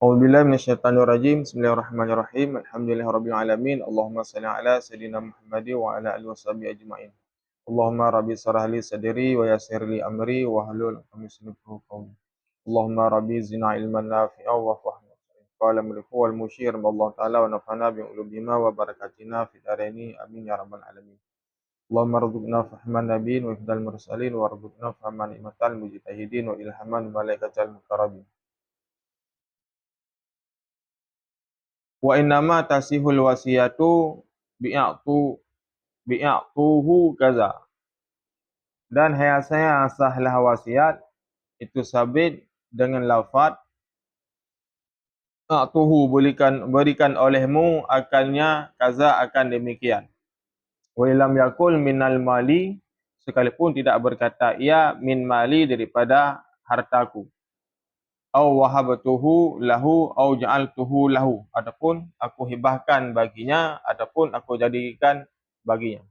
A'udzubillahi minasyaitonir rajim. Bismillahirrahmanirrahim. Alhamdulillahirabbil alamin. Allahumma shalli ala sayidina Muhammadin wa ala alihi washabihi ajmain. Allahumma rabbi shrah li sadri wa yassir li amri wa hlul 'uqdatam min lisani yafqahu qawli. Allahumma rabbi zidna ilman nafi'an wa fahman. Qala maliku wal musyir Allah taala wa nafa'na bi ulumina wa barakatina fid dharaini amin ya rabbal alamin. Allahumma rzuqna fahman nabiyyin wa ifdal mursalin wa rzuqna fahman imatal mujtahidin wa ilhaman malaikatal muqarrabin. Wa innama tasihul wasiyatu bi'atuhu kaza. Dan hayasanya sahlah wasiat itu sabit dengan lafaz atuhu, berikan olehmu akannya kaza, akan demikian. Wa ilam yakul minal mali, sekalipun tidak berkata ia min mali, daripada hartaku. Au wahabtuhu lahu au ja'altuhu lahu, ataupun aku hibahkan baginya ataupun aku jadikan baginya.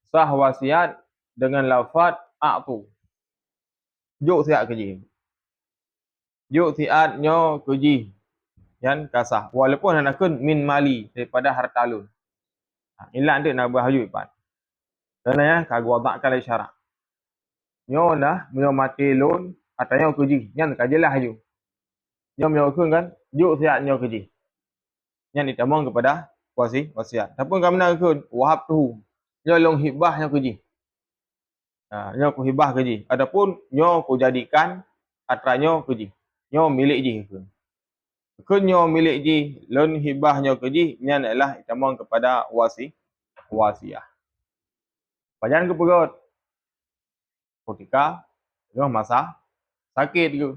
Sah wasiat dengan lafaz a'tu. Juk siat keji. Juk siat nyo keji. Yan kasah. Walaupun anakun min mali, daripada harta lun. Ilan dia nak berhaju ipan. Kerana ya kagak wadakkan isyarat. Nyo dah nyo mati lun atanya keji. Yan kajelah haju. Nyo menyokong kan, juk siat nyo keji. Yang ditamang kepada wasiat. Tapi kalau mana kun wahab tu, nyo long hibah nyo keji. Nyo ku hibah keji. Adapun nyo ku jadikan atra nyo keji. Nyo milik ji kun. Kun nyo milik ji, lon hibah nyo keji, nyan adalah ditamang kepada wasiah. Pajan ke perut. Ketika tengah masa sakit ke.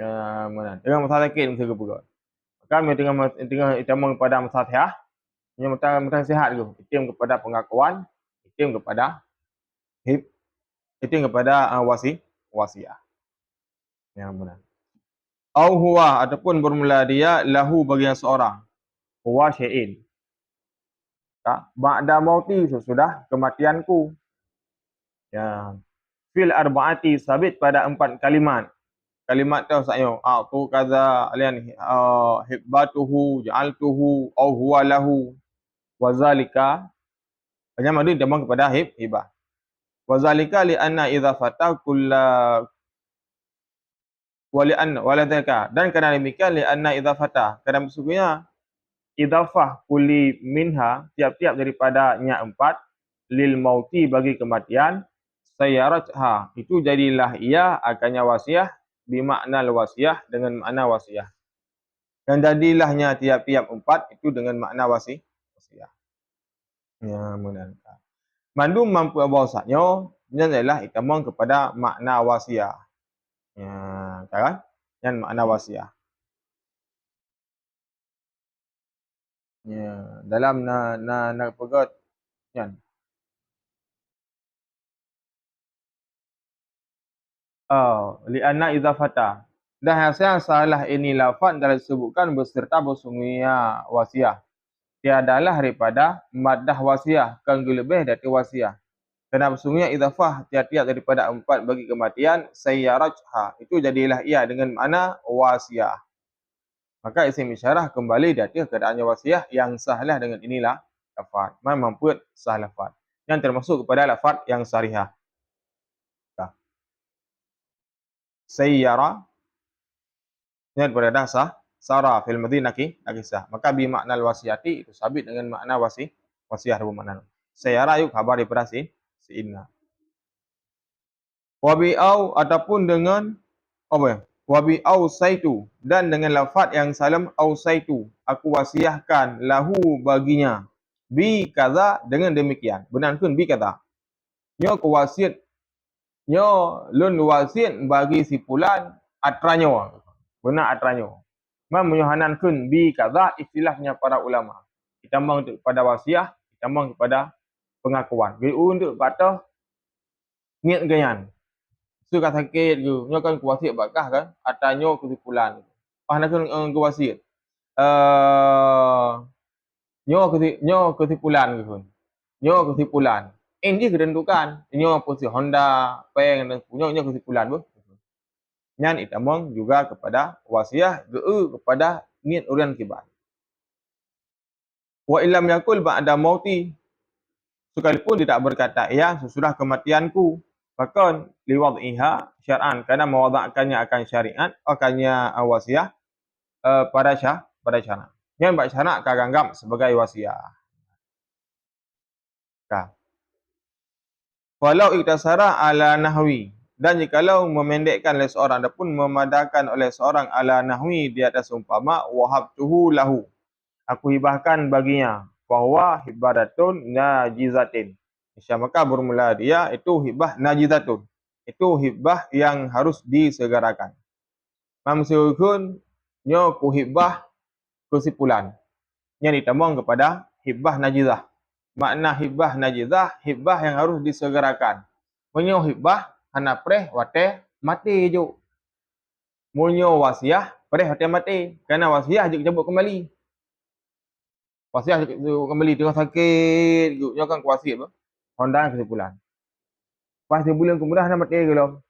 Tengah masa sakit mesti ke perut. Maka tengah ditamang kepada masa sihat. Yang masa sihat tu, itim kepada pengakuan, itim kepada wasiah. Yang benar. Au huwa, ataupun bermula dia lahu, bagi yang seorang. Huwa syai'in. Ba'da mauti, sesudah kematianku. Ya. Fil arba'ati, sabit pada 4 kalimat. Kalimat tu maksudnya a'tu kaza, alian hibbatuhu, ja'altuhu, au huwa lahu, wazalika. Banyak madu ditamang kepada hibah. Wazalika li'anna idza fata kulla waladzaka, dan kerana demikian li'anna idza fata, kerana sesungguhnya idafah kulli minha, tiap-tiap daripada nya 4, lil mauti, bagi kematian, sayaratha, itu jadilah ia akannya wasiah, bimakna wasiah, dengan makna wasiah. Dan jadilahnya tiap-tiap 4 itu dengan makna wasiah. Ya, benar. Mandum mampu bahasanya, ini adalah itamang kepada makna wasiah. Ya, kan? Yang makna wasiah. Ya, dalam nak pegot yan. Li'anna idza fata. Dan hasil salah ini lafaz dalam disebutkan beserta bersungguhnya wasiah. Tiadalah daripada maddah wasiah, kan lebih dari wasiah. Kerana bersungguhnya idafah tiap-tiap daripada 4 bagi kematian, sayyarajha, itu jadilah ia dengan makna wasiah. Maka isim isyarah kembali dari keadaannya wasiah yang sahlah dengan inilah lafaz. Mampu sah lafaz. Yang termasuk kepada lafaz yang sarihah. Sayyara, ini pada dasar sara fil madinah kisah. Maka bi makna wasiati itu sabit dengan makna wasiah dalam makna. Sayyara yuk khabar daripada si inna. Wabi'au, ataupun dengan apa ya? Wabi'au saitu, dan dengan lafaz yang salam au saitu, aku wasiahkan lahu, baginya, bi kaza, dengan demikian. Benar pun bi kaza. Nyo ku wasiat, nyo lun wasiat bagi si fulan atranyo. Benar atranyo. Menyuhanan kun bi kaza, istilahnya para ulama. Ditambang kepada wasiah, ditambang kepada pengakuan. Untuk kata niat ganyan. Suka sakit ke, nyo kan kuwasiat bakah kan, atanyo kesimpulan. Nak kuwasiat. Nyo kesimpulan ke kun. Nyo kesimpulan. Ini ketentukan. Nyo posisi Honda, Peng dan nyo kesimpulan bu. Nyan itamong juga kepada wasiah kepada niat urian kiban. Wa illam yakul ba'da mauti, sekalipun tidak berkata ia sesudah kematianku, bahkan liwad'iha syar'an, karena mewada'kannya akan syariat, akannya wasiah pada syarak. Yang buat syarak kau anggap sebagai wasiah. Walau iktasara ala nahwi, dan jikalau memendekkan oleh seorang ataupun memadahkan oleh seorang ala nahwi di atas umpama wahabtuhu lahu, aku hibahkan baginya, bahwa hibaratun najizatin. Maka bermula dia itu hibah najizatun. Itu hibah yang harus disegerakan. Mamsuhun nyo ku hibah kesimpulan. Yang ditambung kepada hibah najizah. Makna hibah najizah, hibah yang harus disegerakan. Menyo hibah hana preh wate mati juk. Munyo wasiah preh wate mati. Karena wasiah juk cabut kembali. Wasiah juk kembali tengah sakit juk nyo kan kuasi apa? Honda kesimpulan. Pas sebulan kemudian hana mati gelom.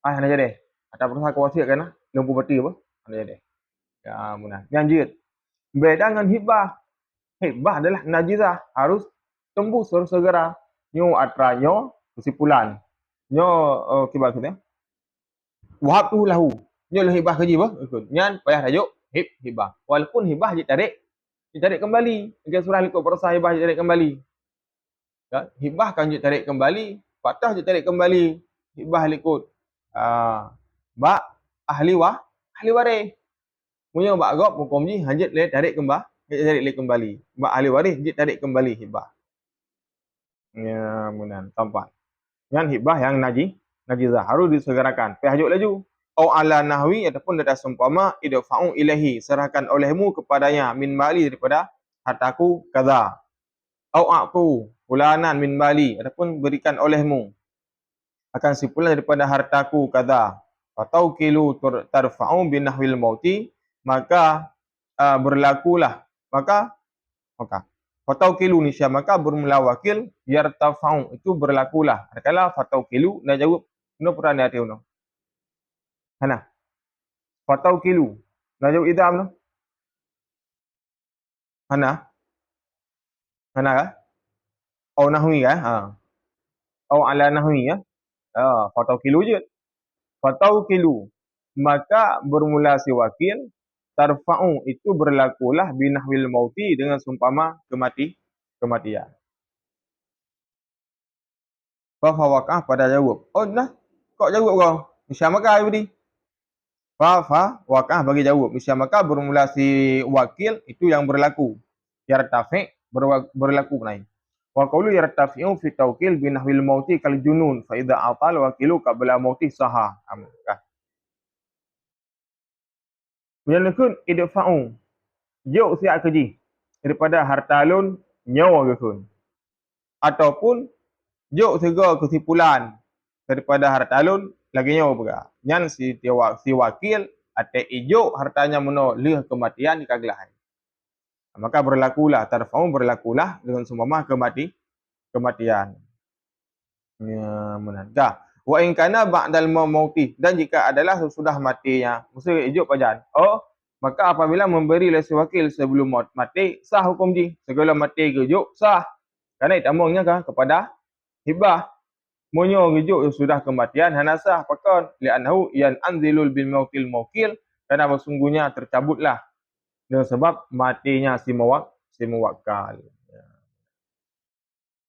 Hana jadi. Atau berusaha kuasi kan lembu mati apa? Hana jadi. Ya munah. Lanjut. Beda dengan hibah. Hibah adalah najizah, harus tembus, harus segera. Nyo atranyo kesimpulan. Nyo kibat kita. Wahab tu lahu. Nyo lah hibah kerja apa? Nyan payah rajuk hibah. Walaupun hibah ditarik kembali. Jika surah likut perasaan hibah ditarik kembali. Ya, hibah kan ditarik kembali, patah ditarik kembali. Hibah likut bak ahli waris. Punya bak gop hukum ji hanjit le tarik kembali. Bak ahli waris ji tarik kembali hibah. Ya, munan tampak. Yang hibah yang najizah harus disegerakan. Hajuk laju. Au ala nahwi ataupun data seumpama idfa'u ilahi, serahkan olehmu kepadanya min mali daripada hartaku kaza. Au aqu fulanan min mali ataupun berikan olehmu akan simpulan daripada hartaku kaza. Atau kilu tarfa'u binahwil mauti, maka berlakulah maka fataukilu nisya, maka bermula wakil yartafa'u, itu berlakulah. Kala fataukilu nak jawab no peran hati no. Hana. Fataukilu nak jawab idam no. Hana. Hana ka? Au nahwi ka? Ha. Au ala nahwi ya. Fataukilu je. Fataukilu, maka bermula si wakil, tarfa'u, itu berlakulah binahwil mauti, dengan seumpama kematian. Fawakah pada jawab. Oh nah, kok jawab kau? Misyamakah tadi? Wakah bagi jawab. Misyamakah bermula si wakil itu yang berlaku. Yartafi berlaku naik. Wa qawlu yartafi'u fi tawkil binahwil mauti kal junun fa idza atal wakilu qabla mauti saha. Menyenekun idfa'u. Jauh siap keji daripada hartalun nyawa gekun. Ataupun jauh sega kesimpulan daripada hartalun lagi nyawa pega. Nyan si wakil ate ijo hartanya meno lih kematian di kagelahan. Maka berlakulah tarfa'u, berlakulah dengan seumpama kematian. Ya, menanda. Wa in kana ba'dal mauti, dan jika adalah sesudah matinya, mesti ijo pajan. Oh, maka apabila memberi lesi wakil sebelum mati, sah hukum ji. Segala mati gejuk sah. Karena itamungnya kan kepada hibah. Munyo gejuk sudah kematian hana sah pakon li'annahu yan anzilul bil mawkil, karena sesungguhnya tercabutlah dengan sebab matinya si muwakkal.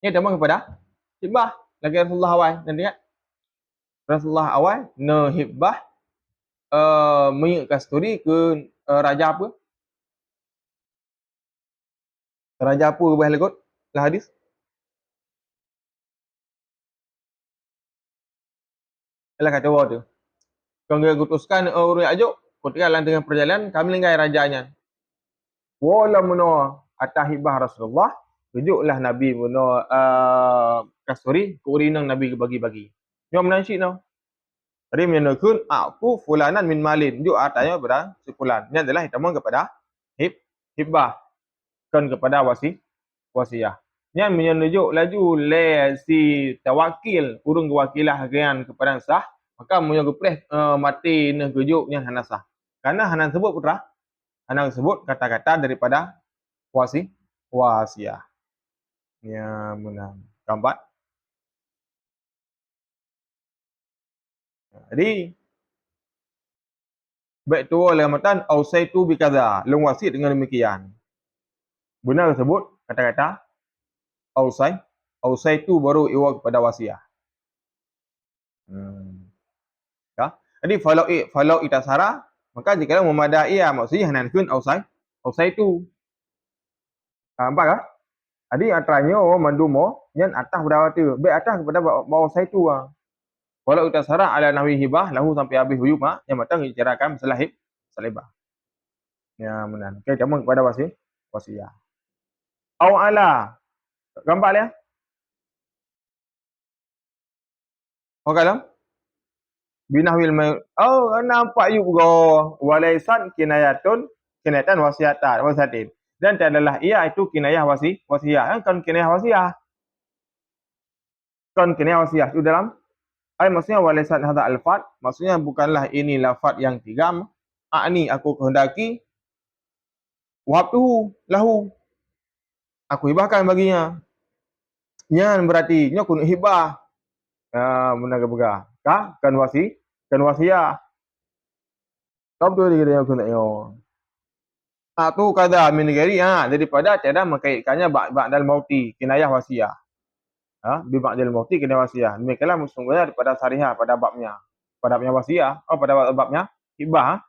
Ini itamung kepada hibah. Lagi Rasulullah awal, nanti ingat? Rasulullah awal hibah minyak kasturi ke raja apa? Raja apa bah lekut? Lah hadis. Ialah kata Allah tu. Kau gutuskan orang ajuk, ketika dengan perjalanan kami lingkai rajanya. Wala meno atas hibah Rasulullah, tunjuklah Nabi meno kasturi ke urinang Nabi bagi-bagi. Nyom nansi no. Tadi menunjukkan aku fulanan min malin. Juk artinya berapa sepulan. Ini adalah hitamang kepada hibah. Kan kepada wasiah. Yang menunjuk laju le si tawakil, urung kewakilah dengan kepada sah, maka munyo gepleh mati neh gejuk nya hana sah. Karena hana sebut putra, hana sebut kata-kata daripada wasiah. Ya menang. Keempat. Jadi baik tu oleh matan ausaitu bikaza, long wasit dengan demikian. Benar sebut kata-kata ausaitu baru iwa kepada wasiah. Ya. Jadi falau itasara, maka jika memadai ya maksudnya hanankeun ausaitu. Nampak kah? Jadi antaranya mandumo nyan atah berdawat tu. Baik atah kepada bawah saitu ah. Walau itasara ala nawi hibah lahu sampai habis huyub yang matang dicarakan masalah salibah. Ya benar. Okey, kamu kepada wasiah. Au ala. Gambar dia. Okey lam. Binahwil nampak juga walaisan kinayatan wasiatin. Dan adalah ia itu kinayah wasiah. Kan kinayah wasiah. Kan kinayah wasiah itu dalam maksudnya walaisan hadza alfat, maksudnya bukanlah ini lafaz yang tiga. Ani aku kehendaki wahabtuhu lahu. Aku hibahkan baginya. Nyan berarti nya kun hibah. Benar begah. Kah? Kan wasiah. Kau betul dia aku nak yo. Tu kada min ghairi daripada tiada mengkaitkannya ba'dal mauti, kinayah wasiah. Bi ba'dal mauti kinayah wasiah. Demikianlah sesungguhnya daripada sarihah pada babnya. Pada babnya wasiah, pada babnya hibah.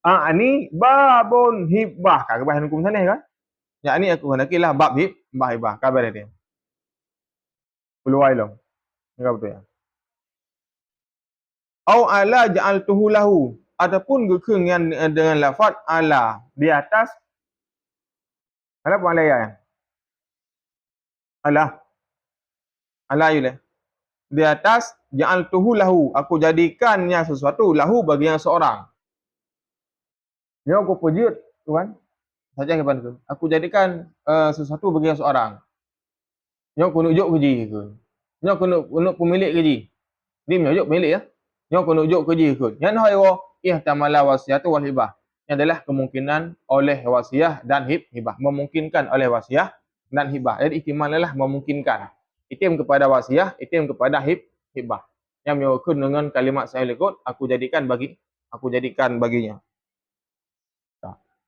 Ani babun hibah. Kagak hukum sana kan? Ya ni aku hendakilah bab hibah. Kabar dia. Peluai long. Enggak betul ya. Au ala ja'altuhu lahu. Ataupun gekeng yang dengan lafaz ala di atas. Ala apa ala ya? Ala yule. Di atas ja'altuhu lahu. Aku jadikannya sesuatu lahu bagi yang seorang. Ni aku pujud, tuan. Saja kepan tu. Aku jadikan sesuatu bagi yang seorang. Nyok kununjuk kerja ke. Nyok kunuk pemilik kerja. Ni menunjuk pemilik ya. Nyok kununjuk kerja ke. Yang hai wa ihtamala wasiatu wal hibah. Ini adalah kemungkinan oleh wasiah dan hibah. Memungkinkan oleh wasiah dan hibah. Jadi ihtimal adalah memungkinkan. Itim kepada wasiah, itim kepada hibah. Yang menyokong dengan kalimat saya lekut, aku jadikan baginya.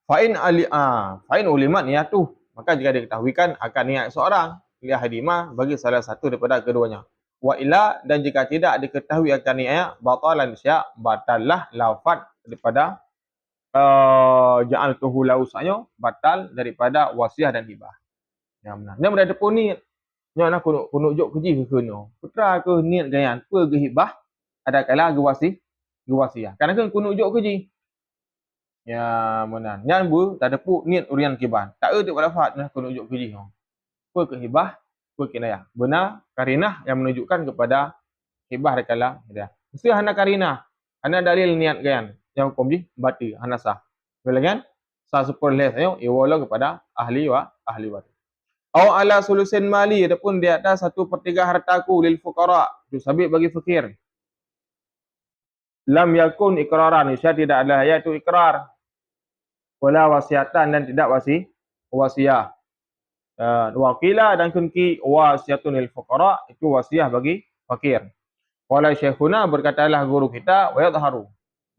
Fa'in ulimat niat tu. Maka jika diketahuikan akan niat seorang, lihat hadimah bagi salah satu daripada keduanya. Wa illa, dan jika tidak diketahui akan niat, batalan syak, batallah lafaz daripada ja'altuhu lahu sa'yo, batal daripada wasiah dan hibah. Yang benar. Yang berada pun ni, yang nak kunuk kerja ke kena. Putra ke niat gayan, apa ke hibah, ada kala ke wasiah. Kadang kan kunuk kerja. Ya benar. Yang bu tak ada pu niat urian kiban. Tak ada pada lafaz nak kunuk kerja. Apa ke hibah, apa kinayah. Benar karinah yang menunjukkan kepada hibah dekala dia. Mesti hana karinah. Hana dalil niat gayan. Yang hukum ji bati hana sah. Boleh kan? Sah superleh sayo iwala kepada ahli wa. Au ala sulusin mali, adapun di atas 1/3 hartaku lil fuqara, itu sabit bagi fakir. Lam yakun iqraran, isya tidak ada iaitu ikrar. Wala wasiatan, dan tidak wasiah. Wakila dan kunki wasiatun lil fuqara, itu wasiah bagi fakir. Wala syekhuna, berkatalah guru kita, wa yadharu,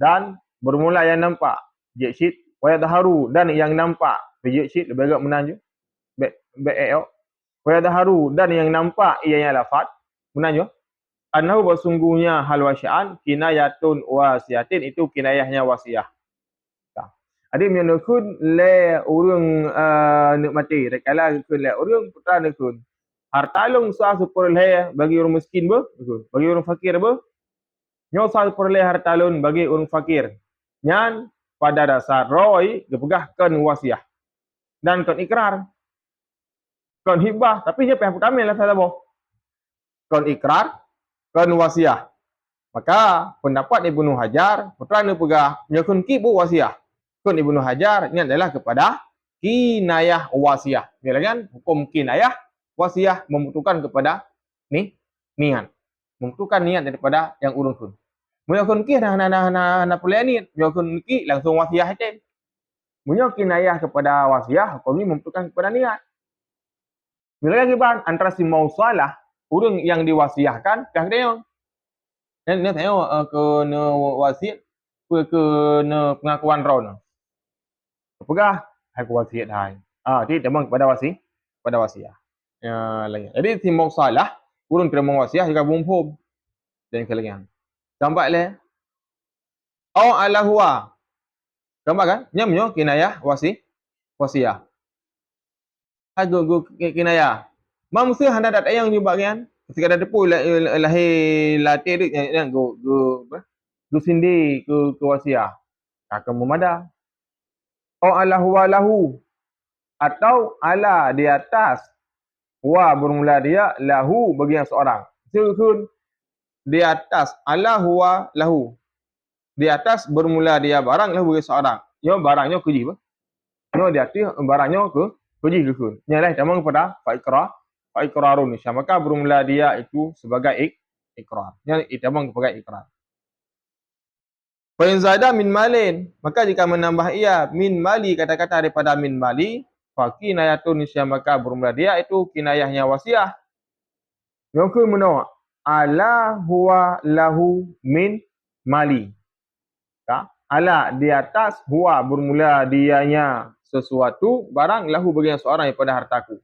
dan bermula yang nampak, jiksyid, wa yadharu, dan yang nampak, jiksyid lebih agak menanju. Wa yadharu, dan yang nampak ianya lafaz menanju. Annahu bersungguhnya hal wasi'an kinayatun wasiatin, itu kinayahnya wasiah. Jadi menukun le urang nak mati, rekala kun le urang putra nekun. Hartalung sah superle bagi orang miskin be, bagi orang fakir be. Nyo sah superle hartalun bagi orang fakir. Nyan pada dasar roi gepegahkan wasiah. Dan kon ikrar. Kon hibah, tapi dia pihak pertama lah saya tahu. Kon ikrar, kon wasiah. Maka pendapat Ibnu Hajar, putra ni pegah nyakun ki bu wasiah. Kon Ibnu Hajar ini adalah kepada kinayah wasiah. Bila kan hukum kinayah wasiah membutuhkan kepada niat. menentukan niat daripada yang urung kun. Munyo kun ki na pulih ni, munyo kun ki langsung wasiah je. Munyo kinayah kepada wasiah, hukum ni menentukan kepada niat. Bila lagi ban antara si mausalah, urung yang diwasiahkan dah dia. Dan dia tengok ke ne wasiat ke ne pengakuan ron. Pegah aku wasiat hai. Dia demang kepada wasiah. Ya lagi. Jadi si mausalah urung terima wasiah juga bumpum. Dan kelengan. Gambar le. Au ala huwa. Gambar kan? Nyamnyo kinayah wasiah. Hago kinayah. Mamsa handa dat ayang ni bagian. Ketika ada depu lahir latih dia go sindi ke wasiah. Akan memada. Au ala huwa lahu. Atau ala di atas wa bermula dia lahu bagi yang seorang. Sehun di atas ala huwa lahu. Di atas bermula dia barang lahu bagi seorang. Yo barangnya keji apa? Yo di atas barangnya keji ke kun. Nyalah tamang pada fa iqrarun. Maka bermula dia itu sebagai ikrar. Nya itamang sebagai ikrar. Fa in zada min malin, maka jika menambah ia min mali kata-kata daripada min mali, fa kinayatun maka bermula dia itu kinayahnya wasiah. Yang ke menolak ala huwa lahu min mali. Ala di atas huwa bermula dianya sesuatu barang lahu bagi yang seorang daripada hartaku.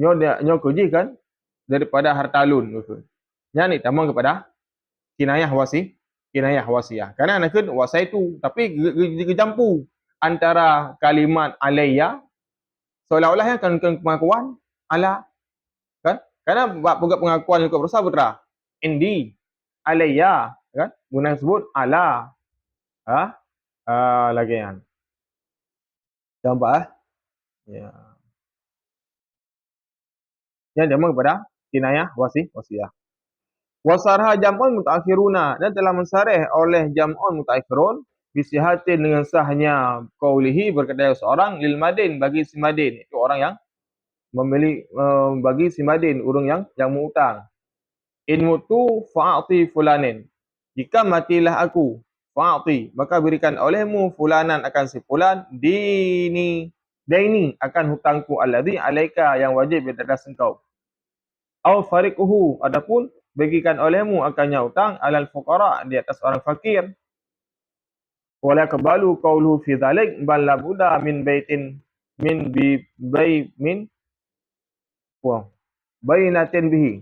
Nyo kuji kan daripada harta lun. Nya ni tamang kepada kinayah wasiah. Karena nak wasai tu tapi dijampu antara kalimat alayya seolah-olah yang kan pengakuan ala kan? Karena buat pengakuan juga berusaha putra. Indi alayya kan? Guna sebut ala. Lagi kan. Nampak ya. Yang demang kepada kinayah wasiah. Wasarha jam'un mutaakhiruna, dan telah mensarih oleh jam'un mutaakhirun bisihatin dengan sahnya qaulihi berkata seorang lil madin bagi si madin, itu orang yang membeli bagi si madin urang yang mengutang. In mutu fa'ati fulanin, jika matilah aku fa'ati maka berikan olehmu fulanan akan si fulan daini akan hutangku alladhi alaika yang wajib di atas engkau. Au fariquhu, adapun bagikan olehmu akannya hutang alal fuqara di atas orang fakir. Wala kabalu qauluhu fi dzalik bal la budda min baitin min bi bay min bainatin bihi.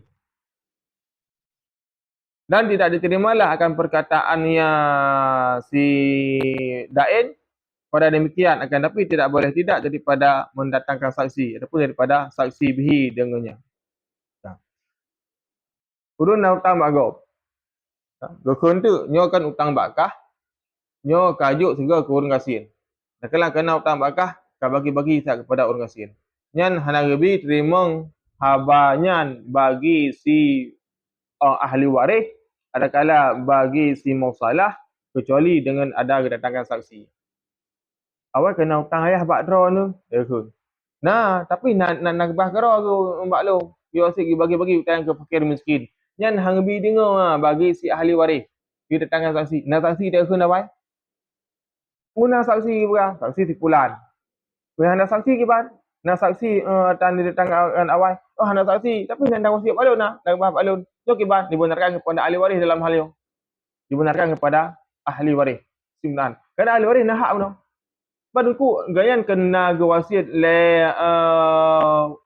Dan tidak diterimalah akan perkataannya si dain pada demikian, akan tapi tidak boleh tidak daripada mendatangkan saksi ataupun daripada saksi bihi dengannya. Urun nak hutang bagau. Gokun tu nyo kan hutang bakah, nyo kajuk sehingga ke orang kasin. Nak kena hutang bakah, ka bagi-bagi kepada orang kasin. Nyan hana gebi terima habanyan bagi si ahli waris, adakala bagi si mausalah kecuali dengan ada kedatangan saksi. Awak kena hutang ayah bak dro tu. Nah, tapi nak bah karo tu mbak lu. Yo asyik bagi-bagi hutang ke fakir miskin. Nyan hang bi dengar bagi si ahli waris. Dia datangkan saksi. Nak saksi dia kena apa? Una saksi berah, saksi si fulan. Hana saksi ke ban? Nak saksi tan didatangkan awal. Oh hana saksi, tapi nak wasiat balun nak bah balun. Yo ke ban dibenarkan kepada ahli waris dalam hal yo. Dibenarkan kepada ahli waris. Simnan. Kerana ahli waris nak hak benar. Paduku gayan kena wasiat le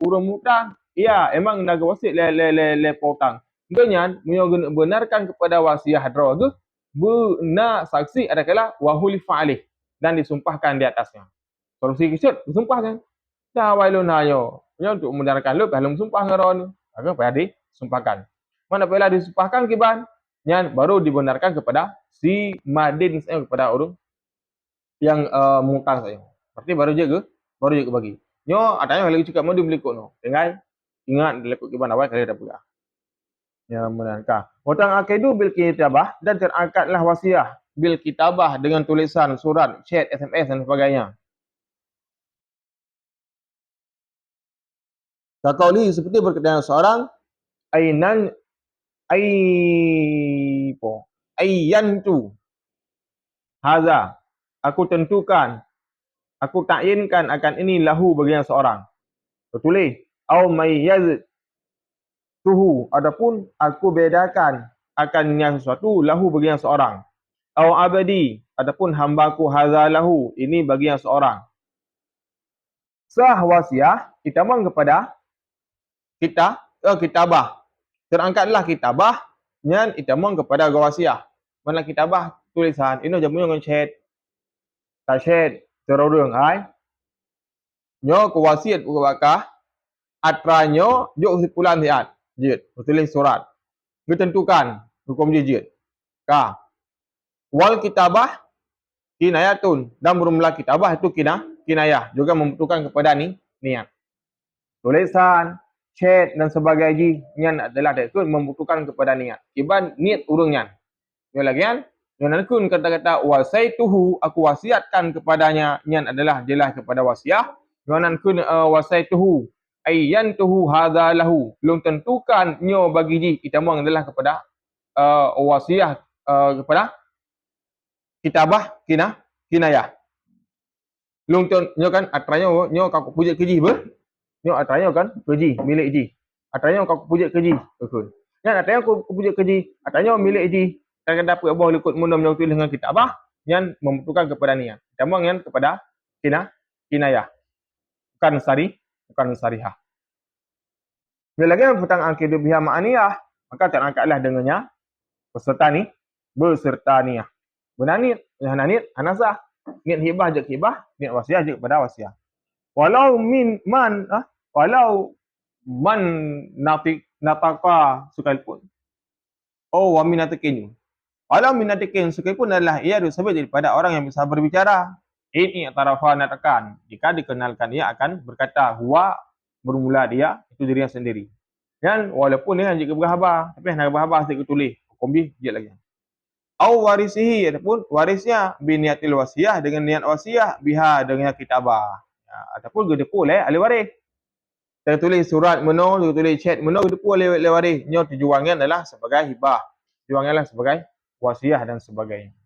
urang mutang. Ya, emang nak wasiat le potang. Ganyan benarkan kepada wasiah dro tu benar saksi adakala wahul fa'alih dan disumpahkan di atasnya. Solusi kisut disumpahkan. Dah wailun hayo. Nya untuk membenarkan lu belum sumpah ngaron. Maka payah disumpahkan. Mana payah disumpahkan kiban? Nyan baru dibenarkan kepada si madin kepada orang yang mengutang saya. Berarti baru je bagi. Nyo adanya lagi cakap mau dibelikut no. Dengai ingat dilekut kiban awal kali dah pegang. Ya benarkah? Hutang akidu bil kitabah dan terangkatlah wasiah bil kitabah dengan tulisan surat, chat, SMS dan sebagainya. Kaqauli seperti berkata seorang Ayyantu haza, aku tentukan, aku takyinkan akan ini lahu bagi yang seorang. Tulis au mayyaz tuhu, adapun aku bedakan akan yang sesuatu lahu bagi yang seorang. Au abadi, adapun hambaku haza lahu, ini bagi yang seorang. Sah wasiah ditambah kepada kitabah. Terangkatlah kitabah yang ditambah kepada wasiah. Mana kitabah tulisan, ini jamu dengan chat. Tak chat terorong ai. Nyo ke wasiat bakah atranyo juk kesimpulan siat. Jid, tulis surat. Ditentukan hukum jid. Ka. Wal kitabah kinayatun, dan bermula kitabah itu kinayah, juga membutuhkan kepada niat. Tulisan, chat dan sebagainya adalah itu membutuhkan kepada niat. Iban niat urungnya. Yang lagian, yang nakun kata-kata wasaituhu, aku wasiatkan kepadanya, yang adalah jelas kepada wasiah. Yang nakun wasaituhu ayyantuhu hadza lahu, belum tentukan nyo bagi ji, itamang adalah kepada wasiah kepada kitabah kinayah. Lung nyo kan atranyo nyo kau puja keji ber. Nyo atranyo kan keji milik ji. Atranyo kau puja keji betul. Yang atranyo kau puja keji, atranyo milik ji. Kadang-kadang apa boleh ikut munam yang tulis dengan kitabah yang membutuhkan kepada niat. Tamang yang kepada kinayah. Bukan sarihah. Bila lagi tentang akidah biha ma'aniyah, maka terangkatlah dengannya beserta niat. Benar niat, niat anasah. Niat hibah je hibah, niat wasiah je kepada wasiah. Walau man nataka sekalipun. Oh, wa minatikin. Walau minatikin sekalipun adalah ia disebut daripada orang yang bisa berbicara. Ini tarafa natakan. Jika dikenalkan ia akan berkata huwa, bermula dia itu dirinya sendiri. Dan walaupun dengan jika berkhabar, tapi hendak berkhabar sedikit tulis. Kombi dia lagi. Au warisihi, ataupun warisnya biniatil wasiyah, dengan niat wasiyah, biha dengan kitabah. Ataupun gedepul ahli waris. Kita tulis surat meno, kita tulis chat meno, gedepul ahli waris. Nyo tujuannya adalah sebagai hibah. Tujuannya adalah sebagai wasiyah dan sebagainya.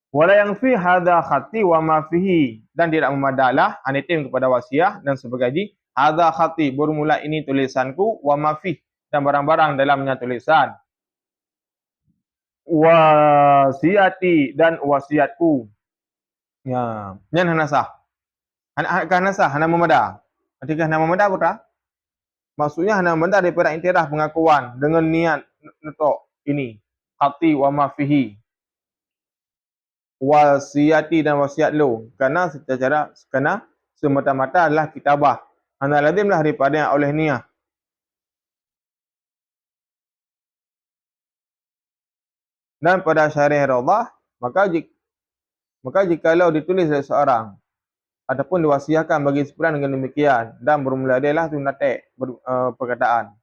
Wala yang fi hadza khati wa ma fihi, dan tidak memadalah anitim kepada wasiyah dan sebagainya. Hadza khati, bermula ini tulisanku, wa ma fi, dan barang-barang dalamnya tulisan. Wasiati, dan wasiatku. Ya, nyan hanasah. Hanasah hana memada. Ketika hana memada putra, maksudnya hana memada daripada intirah pengakuan dengan niat untuk ini hati wa ma fihi. Wasiati dan wasiat lu, karena semata-mata adalah kitabah. Hana lazimlah daripada yang oleh niat. Dan pada syariah Allah, maka jikalau ditulis oleh seorang ataupun diwasiahkan bagi sepulang dengan demikian, dan bermula adalah tu natik perkataan.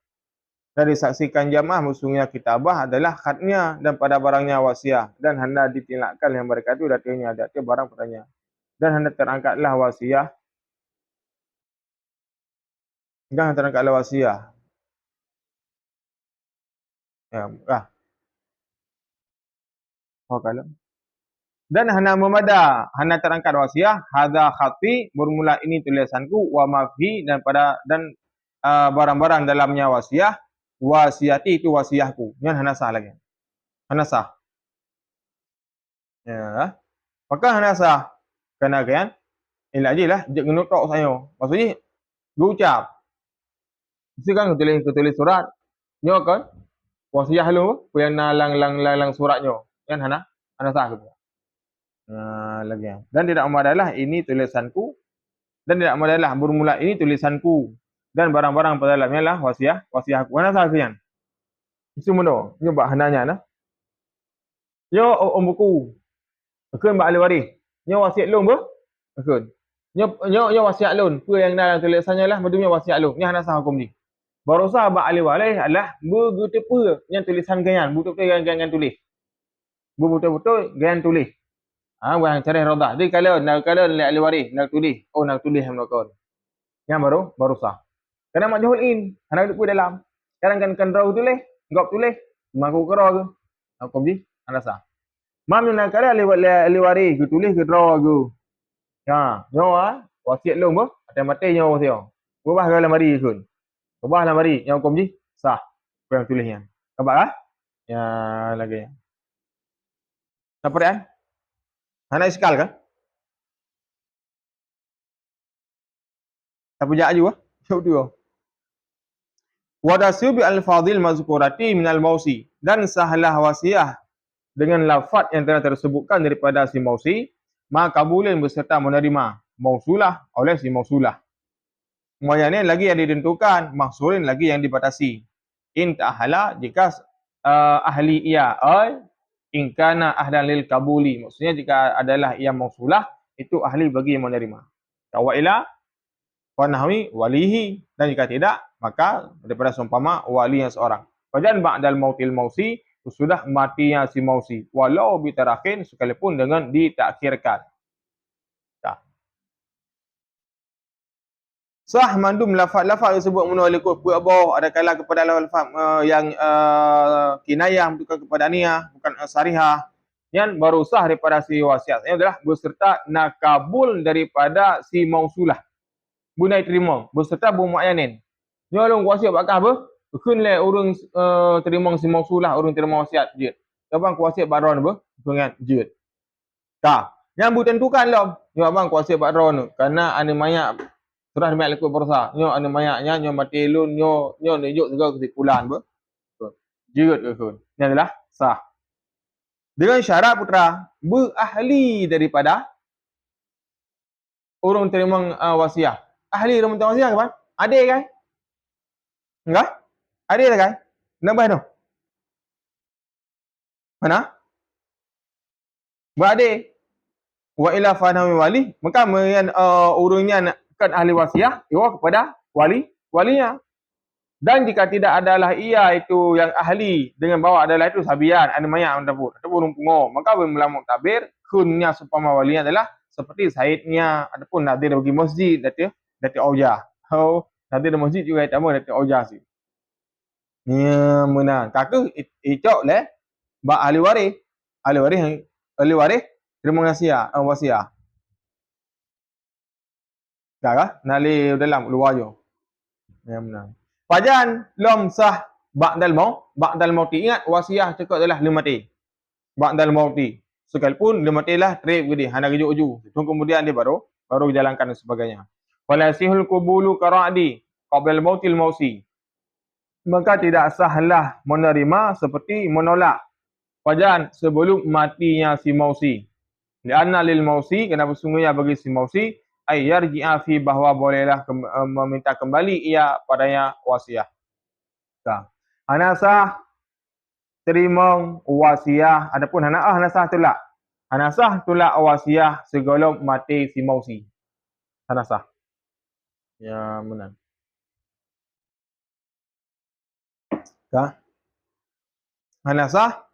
Dan disaksikan jamaah musuhnya kitabah adalah khatnya, dan pada barangnya wasiah, dan hendak ditinlakkan yang mereka itu datanya barang padanya. Dan hendak terangkatlah wasiah. Dan terangkatlah wasiah. Ya, kalau dan hana memada, hana terangkat wasiah, hadza khati, bermula ini tulisanku, wa mafi, dan pada barang-barang dalamnya wasiah, wasiati itu wasiahku. Yang hana sah lagi. Hana sah. Ya. Maka hana sah. Kena kan? Ilah je lah, jek nutok saya. Maksudnya ucap. Mesti kan tulis surat. Nyo kan? Wasiah lu, yang lang suratnya. Yang hana sah gitu. Lagi. Dan tidak memadalah ini tulisanku, dan tidak memadalah bermula ini tulisanku, dan barang-barang pada dalamnya lah wasiahku. Mana sahaja? Itu mana? Nyoba hananya nah. Yo buku. Akun mbak ahli waris. Nyo wasiat lun ber? Akun. Nyo wasiat lun. Apa yang dalam tulisannya lah maksudnya wasiat lun. Ni hana sah hukum ni. Baru sah mbak ahli waris adalah begitu yang tulisan ganyan, betul-betul ganyan tulis. Betul-betul ganyan tulis. Bukan cara rodah. Jadi kalau ahli waris nak tulis, nak tulis yang melakukan. Yang baru sah. Kadang majhul in, hana duduk dalam. Kadang kan raw tulis, Ngap tulis maku kera ke. Hukum ji ana sah. Mam nak kala liwari ke tulis ke draw ke. Ha, nyo wasiat long boh, ada mati nyo wasiat. Ubah ke lemari kun. Ubah lemari yang hukum ji sah. Apa yang tulisnya. Nampak ah? Ya lagi. Apa dia? Ana iskal kan? Apa jak juga? Jauh tu. Wadasu bi al-fadil mazkurati minal mausi dan sahlah wasiah dengan lafaz yang telah tersebutkan daripada si mausi, maka boleh beserta menerima mausulah oleh si mausulah. Muayyanin lagi yang ditentukan, mahsurin lagi yang dibatasi. In ta'hala jika ahli ia in kana ahlan lil kabuli. Maksudnya jika adalah ia mausulah itu ahli bagi yang menerima. Wa ila wa nahwi walihi, dan jika tidak maka daripada seumpama wali yang seorang. Fajan ba'dal mautil mausi, sudah matinya si mausi walau bitarakin, sekalipun dengan ditakhirkan. Sah mandum lafaz-lafaz tersebut menolak kuat bawah ada kala kepada lafaz yang kinayah bukan kepada niah, bukan sarihah, yang baru sah daripada si wasiat. Ini adalah beserta nakabul daripada si mausulah. Bunai terima beserta bumuayyanin. Nyolong wasiat bakal apa? Kun le urang terima si mausulah, urang terima wasiat je. Abang wasiat baron apa? Dengan je. Tak. Yang butentukan lah. Nyo abang wasiat baron kerana ane mayat surah demi lekuk bersa. Nyo ane mayatnya nyo mati lun nyo nunjuk juga kesimpulan apa? Jirat ke kun. Ini adalah sah. Dengan syarat putra berahli daripada orang terima wasiat. Ahli orang terima wasiat kan? Adik kan? Enggak? Adik kan? Nambah tu. Mana? Beradik. Wa ila fanawi wali, maka mengan urangnya kan ahli wasiat ia kepada walinya. Dan jika tidak adalah ia itu yang ahli dengan bawa adalah itu sabian ane mayat ataupun rumpungo, maka melamun tabir kunnya supama walinya adalah seperti saidnya ataupun nadir bagi masjid dati auja. Oh, nadir masjid juga sama dati auja sih. Ya menang. Kakak icok le ba ahli waris. Ahli waris terima wasiat wasiat. Kah? Nali dalam luar je. Ya menang. Fajan lam sah ba'dal maut. Ba'dal mauti, ingat wasiah cakap adalah dia mati. Ba'dal mauti. Sekalipun dia matilah trip gede, hana rujuk uju. Tunggu kemudian dia baru jalankan dan sebagainya. Falasihul qubulu qara'di qabla mautil mausi. Maka tidak sahlah menerima seperti menolak fajan sebelum matinya si mausi. Lianna lil mausi, kenapa sungguhnya bagi si mausi ay yarji'a fi, bahwa bolehlah meminta kembali ia padanya wasiat. Hanasah terima wasiat, adapun hanasah tolak. Hanasah tolak wasiat sebelum mati si mausi. Hanasah. Ya benar. Kah? Hanasah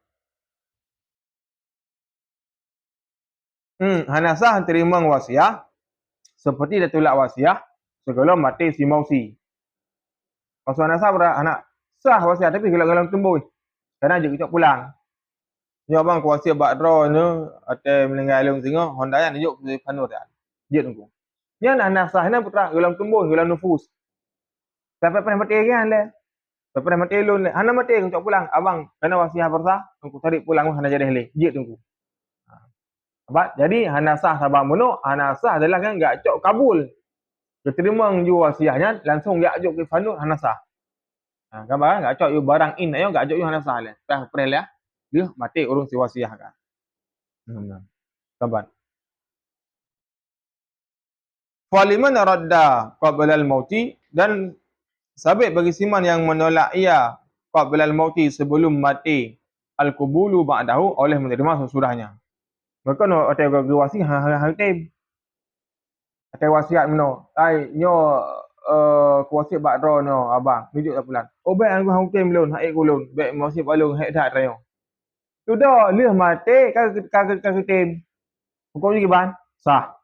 hanasah terima wasiat seperti dia tolak wasiat sebelum mati si mausi. Maksud hanasah berapa? Anak sah wasiat tapi gelang-gelang tembus. Karena je kita pulang. Ni abang kuasa bakdra ni ate meninggal long singa Honda yang juk di panur dia. Dia tunggu. Ni anak sahna putra gelang tembus, gelang nufus. Sampai pernah mati kan le. Sampai pernah mati lun le. Hana mati kita pulang. Abang kena wasiat bersah, aku tarik pulang hana jadi le. Dia tunggu. Sebab jadi hana sah sabang mono, hana sah adalah kan enggak cok kabul. Diterima ju wasiatnya langsung dia ajuk ke panur hana sah. Gambar enggak cok you barang in ayo enggak cok you hana sah le. Tah pernah le. Dia mati urung si wasiat kan. Gambar. Faliman radda qabla al-mauti, dan sabit bagi siman yang menolak ia qabla al-mauti sebelum mati al-qubulu ba'dahu oleh menerima sesudahnya. Maka no ada bagi wasiat hal tim. Ada wasiat meno. Ai nyo kuasa ba'dra no abang tunjuk tak pulang. Oh baik aku hang tim lun, hak kulun. Baik wasiat balung hak dak rayo. Sudah leh mati kagak tim. Hukum ni ban sah.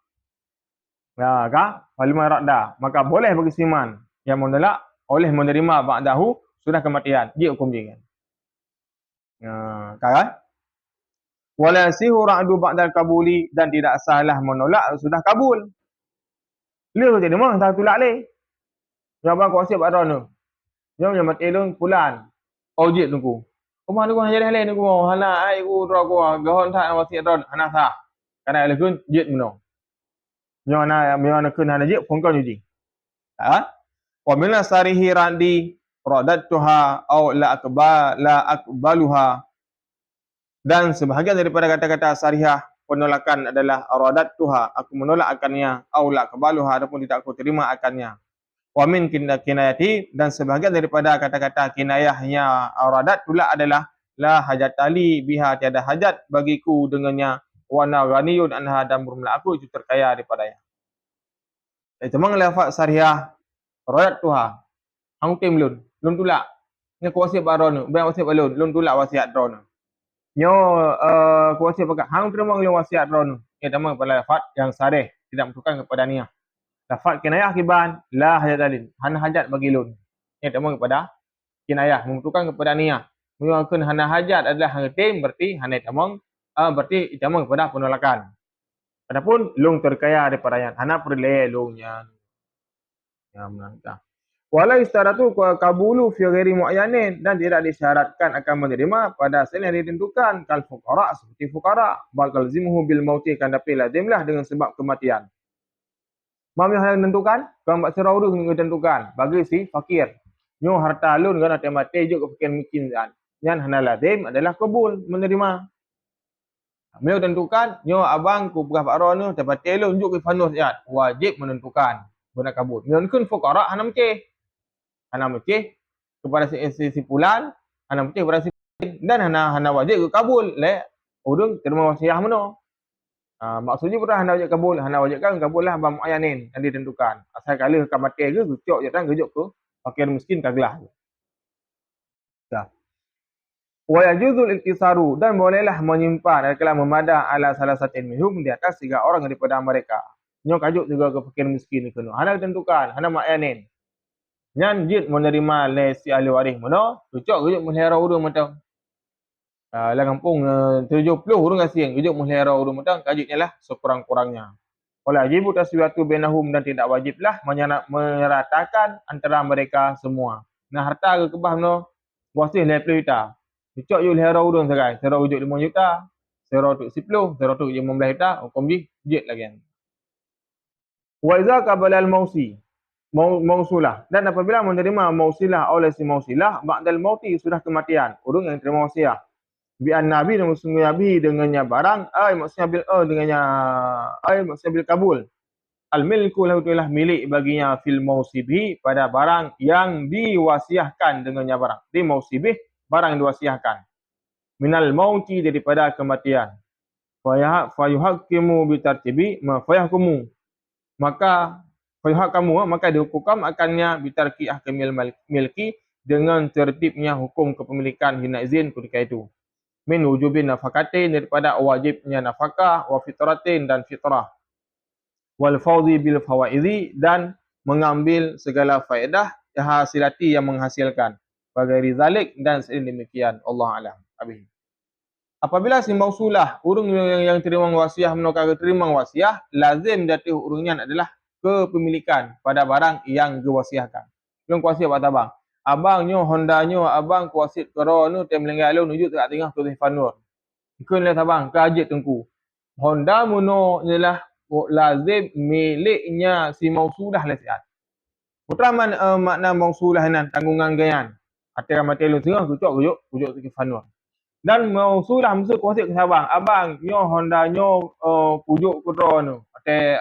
Ya, kah? Faliman radda, maka boleh bagi siman yang menolak oleh menerima ba'dahu sudah kematian. Dia hukum dia. Kan? Wala yasihu ra'du ba'dal kabuli, dan tidak salah menolak sudah kabul. Leh jadi mah tak tulak leh. Yang abang kuasa pada tu. Yang mati lun pulan. Ojek tunggu. Rumah tu hanya dah leh tunggu. Hana ai ku dra ku gahon tak wasi ron hana sa. Kana lekun jet meno. Nyo na kun hana jet pun kau nyuji. Ha? Wa min asarihi randi radatuha au la akbaluha, dan sebahagian daripada kata-kata sarihah penolakan adalah radatuha, aku menolak akannya, au la akbaluha, ataupun tidak aku terima akannya. Wa min kinayati, dan sebahagian daripada kata-kata kinayahnya radat pula adalah la hajatali biha, tiada hajat bagiku dengannya, wa na ghaniyun anha, dan bermula aku itu terkaya daripadanya. Itu memang lafaz sarihah radat tuha hang tem lun tulak ni kuasa baron ben wasiat balun lun tulak wasiat dron nyo kuasa pakat hang terima lun wasiat dron ni tama pada lafaz yang sarih tidak menunjukkan kepada niat. Lafaz kinayah kiban la hajat dalil, hana hajat bagi lun. Ini temu kepada kinayah, menunjukkan kepada niat. Menunjukkan hana hajat adalah hang tem, berarti hana temu berarti temu kepada penolakan. Adapun lung terkaya daripada yang hana perle lungnya. Ya menantang. Walau istaratu kabulu fi ghairi muayyanin, dan tidak disyaratkan akan menerima pada selain yang ditentukan, kal fuqara, seperti fuqara, bal kalzimuhu bil mauti, kan dapat lazimlah dengan sebab kematian. Mam yang menentukan, kau buat serau tu menentukan. Bagi si fakir. Nyo harta lun kan ada mati juga fakir miskin kan. Yang hana lazim adalah kabul menerima. Mio tentukan, nyo abang ku pegah pak ron tu dapat telun juk ke fanus ya. Wajib menentukan guna kabul. Mio kun fuqara hana meceh. Hana meceh kepada si pulan, hana meceh kepada si dan hana wajib ke kabul le udung terima wasiat meno. Maksudnya pun hana wajib kabul, hana wajibkan kabul lah bang muayyanin yang ditentukan. Asal kala ke mati ke gucok je kan gucok ke fakir miskin kaglah. Dah. Wa yajuzul iktisaru, dan bolehlah menyimpan kalau memadah ala salah satu minhum di atas 3 orang daripada mereka. Nyo kajuk juga ke fakir miskin ni kena. Hana ditentukan, hana muayyanin. Nyan jid menerima le si ahli waris mono, gucok melihara urang macam lah kampung 70 urang asing hidup melihara urang matang kajiknya lah sekurang-kurangnya. Wala jibu taswiyatu bainahum, dan tidak wajiblah menyeratakan antara mereka semua. Nah harta ke kebah no wasih 20 juta. Cocok you lihara urang sekarang, sero ujuk 5 juta, sero tu 10, sero tu 15 juta, hukum jid lagi. Wa iza qabala al-mausi mausulah, dan apabila menerima mausilah oleh si mausilah ba'dal mauti, sudah kematian urang yang terima wasiat, bi an-nabi, dan maksudnya nabi dengannya barang, maksudnya bil dengannya maksudnya bil kabul, al milku lahu telah milik baginya fil mausibih, pada barang yang diwasiahkan dengannya barang, di mausibih barang yang diwasiahkan, minal mauti, daripada kematian, fayuhaqqimu bi tartibi ma fayahkumu, maka fayuhaqamu, maka dihukum akannya bi tarki ahkamil milki, dengan tertibnya hukum kepemilikan hina izin ketika itu, min wujubin nafakatin, daripada wajibnya nafkah, wa fitratin, dan fitrah, wal fawzi bil fawaizi, dan mengambil segala faedah hasilati yang menghasilkan, bagi rizalik, dan sedemikian. Allah alam. Habis. Apabila si mausulah urang yang terima wasiah menukar terima wasiah, lazim dati urangnya adalah kepemilikan pada barang yang diwasiahkan. Belum kuasa buat abang. Abang nyo Honda nyo abang kuasit kero nu tem lenggai lu nuju tak tengah tu Fanur. Ikun le abang kajit tengku. Honda muno ialah lazim miliknya si mausulah le siat. Putra makna mausulah nan tanggungan gayan. Ate mati lu tengah gucok tu Fanur. Dan mausulah mesti kuasit ke abang. Abang nyo Honda nyo pujuk ke drone tu. Ate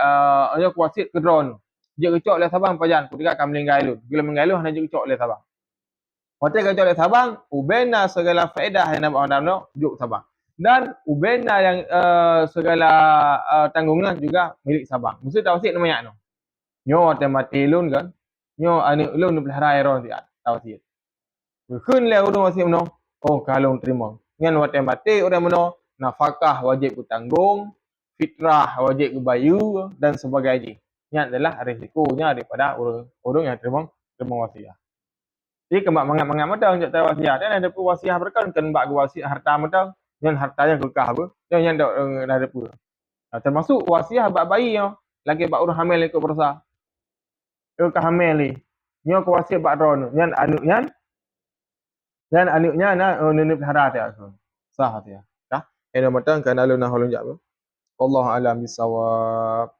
nyo kuasit ke drone tu. Dia gucok le abang pajan ku dekat kam lenggai lu. Bila lenggai lu hanya gucok le abang. Hotel kacau oleh Sabang, ubena segala faedah yang nampak orang no juk Sabang. Dan ubena yang segala tanggungan juga milik Sabang. Mesti tausiat namanya no. Nyo hotel mati lun kan. Nyo ane lun pelihara iron dia tausiat. Kun le urang masih no. Oh kalau terima. Ngan hotel mati orang meno nafkah wajib bertanggung, fitrah wajib kebayu, dan sebagainya. Ini adalah risikonya daripada orang yang terima wasiat. Jadi kemak mangat-mangat medang jak tahu wasiat. Dan ada pun wasiat berkan kan bak wasiat harta medang. Yang harta yang kekah apa. Yang dak ada pun. Termasuk wasiat bak bayi yo. Lagi bak urang hamil ikut persa. Yo ke hamil ni. Nyo ke wasiat bak ron. Yang anuknya na nunip hara dia. Sah dia. Dah. Eno medang kan alun nahulun jak. Wallahu alam bisawab.